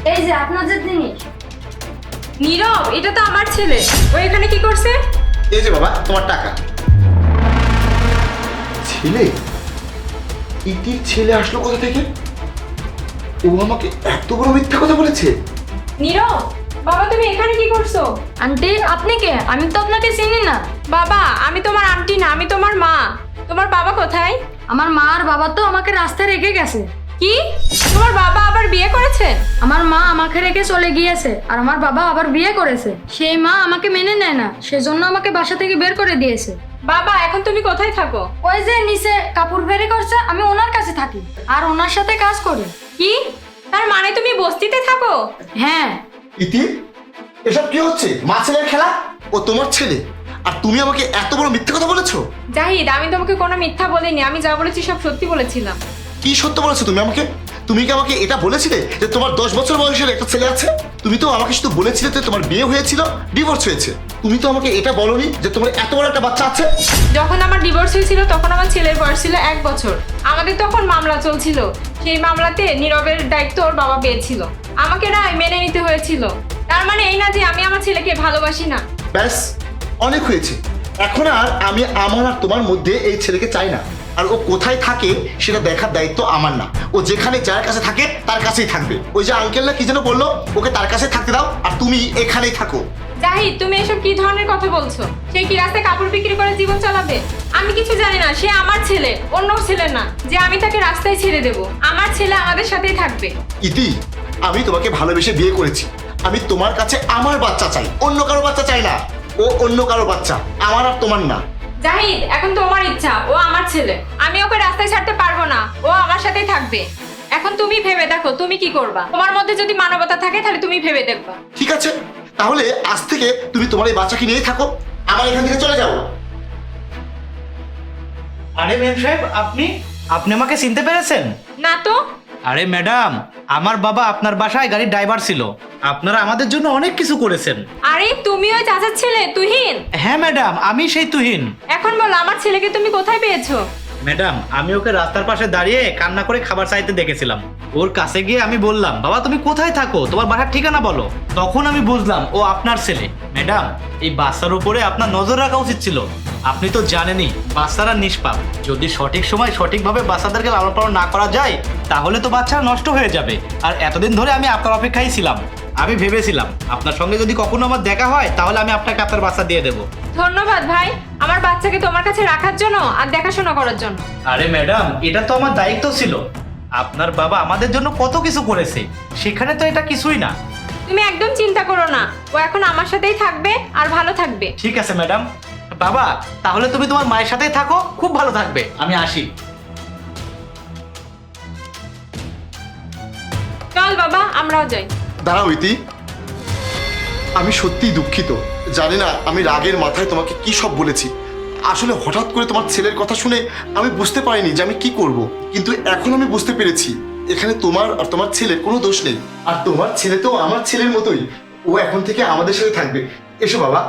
এই যে আপনাদের জিনিস। নীরব, এটা তো আমার ছেলে। ও এখানে কি করছে? এই যে বাবা তোমার টাকা। ছেলে? ইতির ছেলে আসলো কোথা থেকে? ও আমাকে এত বড় মিথ্যা কথা বলেছে। নীরব, বাবা তুমি এখানে কি করছো? আন্টি আপনি কে? আমি তো আপনাকে চিনি না। বাবা, আমি তোমার আন্টি না, আমি তোমার মা। তোমার বাবা কোথায়? আমার মা আর বাবা তো আমাকে রাস্তায় রেখে গেছে। কি? তোমার বাবা আবার বিয়ে করেছে? আমার মা আমাকে রেখে চলে গিয়েছে আর আমার বাবা আবার বিয়ে করেছে। সেই মা আমাকে মেনে নেয় না, সেজন্য আমাকে বাসা থেকে বের করে দিয়েছে। বাবা, এখন তুমি কোথায় থাকো? ওই যে নিচে কাপড় ফেরি করছে, আমি ওনার কাছে থাকি আর ওনার সাথে কাজ করি। কি? তার মানে তুমি বস্তিতে থাকো? হ্যাঁ। ইতি, এসব কি হচ্ছে? মা ছেলের খেলা? ও তোমার ছেলে আর তুমি আমাকে এত বড় মিথ্যা কথা বলেছো? জাহিদ, আমি তোমাকে কোনো মিথ্যা বলিনি। আমি যা বলেছি সব সত্যি বলেছিলাম। কি সত্য বলেছো তুমি আমাকে? তুমি কি আমাকে এটা বলেছিলে যে তোমার 10 বছর বয়সের একটা ছেলে আছে? তুমি তো আমাকে শুধু বলেছিলে যে তোমার বিয়ে হয়েছিল, ডিভোর্স হয়েছে। তুমি তো আমাকে এটা বলোনি যে তোমার এত বড় একটা বাচ্চা আছে। যখন আমার ডিভোর্স হয়েছিল তখন আমার ছেলের বয়স ছিল 1 বছর। আমাদের তখন মামলা চলছিল। সেই মামলাতে নীরবের দায়িত্ব ওর বাবা পেয়েছিল। আমাকে রায় মেনে নিতে হয়েছিল। তার মানে এই না যে আমি আমার ছেলেকে ভালোবাসি না। ব্যাস, অনেক হয়েছে। এখন আর আমি আমার আর তোমার মধ্যে এই ছেলেকে চাই না। আর ও কোথায় থাকে সেটা দেখার দায়িত্ব আমার না। ও যেখানে যার কাছে থাকে তার কাছেই থাকবে। ওই যে আঙ্কেল না কি যেন বললো, ওকে তার কাছে থাকতে দাও আর তুমি এখানেই থাকো। জাহিদ, তুমি এসব কি ধরনের কথা বলছো? সে কি রাস্তায় কাপড় বিক্রি করে জীবন চালাবে? আমি কিছু জানি না। সে আমার ছেলে, অন্য ছেলে না যে আমি তাকে রাস্তায় ছেড়ে দেব। আমার ছেলে আমাদের সাথেই থাকবে। ইতি, আমি তোমাকে ভালোবেসে বিয়ে করেছি। আমি তোমার কাছে আমার বাচ্চা চাই, অন্য কারো বাচ্চা চাই না। ও অন্য কারো বাচ্চা, আমার আর তোমার না। জাহিদ, এখন তোমার ইচ্ছা। ও আমার ছেলে, আমি ওকে রাস্তায় ছাড়তে পারবো না। ও আমার সাথেই থাকবে। এখন তুমি ভেবে দেখো তুমি কি করবা। তোমার মধ্যে যদি মানবতা থাকে তাহলে তুমি ভেবে দেখবা। ঠিক আছে, তাহলে আজ থেকে তুমি তোমার এই বাচ্চাকে নিয়েই থাকো। আমার এখান থেকে চলে যাও। আরে মেম সাহেব, আপনি আপনি আমাকে চিনতে পেরেছেন? না তো। আরে ম্যাডাম, আমার বাবা আপনার বাসায় গাড়ির ড্রাইভার ছিল। আপনারা আমাদের জন্য অনেক কিছু করেছেন। আরে তুমি ওই চাচার ছেলে তুহিন? হ্যাঁ ম্যাডাম, আমি সেই তুহিন। এখন বলো আমার ছেলেকে তুমি কোথায় পেয়েছো? ম্যাডাম, আমি ওকে রাস্তার পাশে দাঁড়িয়ে কান্না করে খাবার চাইতে দেখেছিলাম। ওর কাছে গিয়ে আমি বললাম, বাবা তুমি কোথায় থাকো, তোমার বাসার ঠিকানা বলো। তখন আমি বুঝলাম ও আপনার ছেলে। ম্যাডাম, এই বাচ্চার উপরে আপনার নজর রাখা উচিত ছিল। আপনি তো জানেনই বাচ্চারা নিষ্পাপ। যদি সঠিক সময় সঠিকভাবে বাচ্চাদেরকে লালন পালন না করা যায় তাহলে তো বাচ্চারা নষ্ট হয়ে যাবে। আর এতদিন ধরে আমি আপনার অপেক্ষায় ছিলাম। আমি ভেবেছিলাম আপনার সঙ্গে যদি কখনো আমার দেখা হয় তাহলে আমি আপনাকে আপনার বাচ্চা দিয়ে দেবো। ধন্যবাদ ভাই, আমার বাচ্চাকে তোমার কাছে রাখার জন্য আর দেখাশোনা করার জন্য। আরে ম্যাডাম, এটা তো আমার দায়িত্ব ছিল। আপনার বাবা আমাদের জন্য কত কিছু করেছে, সেখানে তো এটা কিছুই না। তুমি একদম চিন্তা করো না, ও এখন আমার সাথেই থাকবে আর ভালো থাকবে। ঠিক আছে ম্যাডাম। বাবা, তাহলে তুমি তোমার মায়ের সাথেই থাকো, খুব ভালো থাকবে। আমি আসি। চল বাবা, আমরাও যাই। দাঁড়াও ইতি, আমি সত্যিই দুঃখিত। জানি না আমি রাগের মাথায় তোমাকে কি সব বলেছি। আসলে হঠাৎ করে তোমার ছেলের কথা শুনে আমি বুঝতে পারিনি যে আমি কি করব। কিন্তু এখন আমি বুঝতে পেরেছি এখানে তোমার আর তোমার ছেলের কোনো দোষ নেই। আর তোমার ছেলে তো আমার ছেলের মতোই। ও এখন থেকে আমাদের সাথে থাকবে। এসো বাবা।